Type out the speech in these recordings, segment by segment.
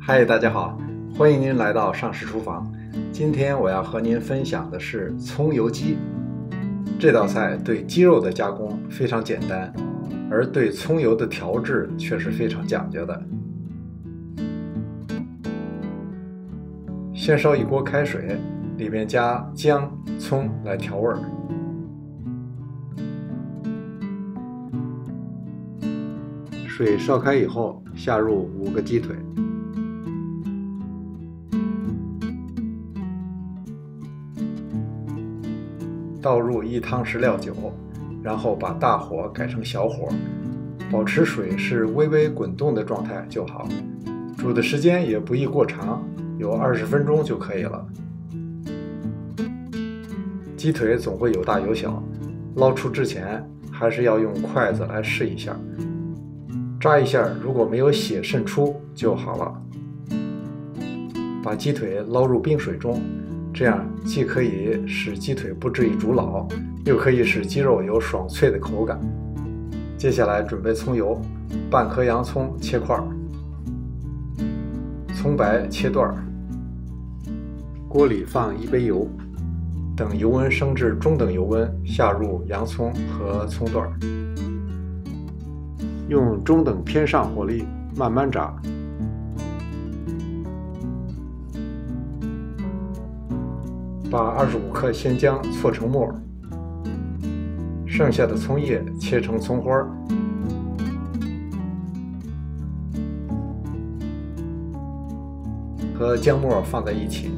嗨，大家好，欢迎您来到上市厨房。今天我要和您分享的是葱油鸡。这道菜对鸡肉的加工非常简单，而对葱油的调制却是非常讲究的。先烧一锅开水，里面加姜、葱来调味儿。水烧开以后，下入5个鸡腿，倒入1汤匙料酒，然后把大火改成小火，保持水是微微滚动的状态就好。煮的时间也不宜过长，有20分钟就可以了。鸡腿总会有大有小，捞出之前还是要用筷子来试一下，扎一下，如果没有血渗出就好了。把鸡腿捞入冰水中，这样既可以使鸡腿不至于煮老，又可以使鸡肉有爽脆的口感。接下来准备葱油，半颗洋葱切块，葱白切段。锅里放1杯油，等油温升至中等油温，下入洋葱和葱段，用中等偏上火力慢慢炸。把25克鲜姜搓成末，剩下的葱叶切成葱花，和姜末放在一起。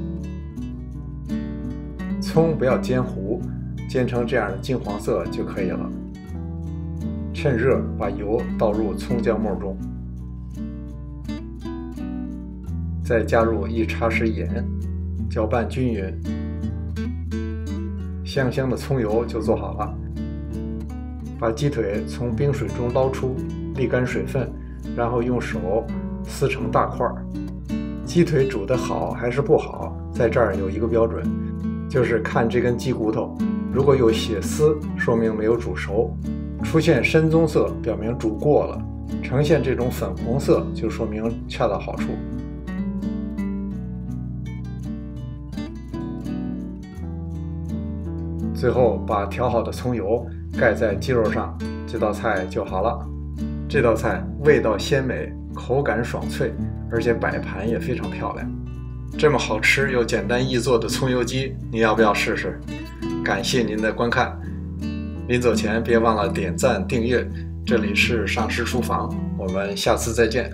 葱不要煎糊，煎成这样的金黄色就可以了。趁热把油倒入葱姜末中，再加入1茶匙盐，搅拌均匀。香香的葱油就做好了。把鸡腿从冰水中捞出，沥干水分，然后用手撕成大块。鸡腿煮得好还是不好，在这儿有一个标准，就是看这根鸡骨头，如果有血丝，说明没有煮熟；出现深棕色，表明煮过了；呈现这种粉红色，就说明恰到好处。最后把调好的葱油盖在鸡肉上，这道菜就好了。这道菜味道鲜美，口感爽脆，而且摆盘也非常漂亮。这么好吃又简单易做的葱油鸡，你要不要试试？感谢您的观看，临走前别忘了点赞订阅。这里是上师厨房，我们下次再见。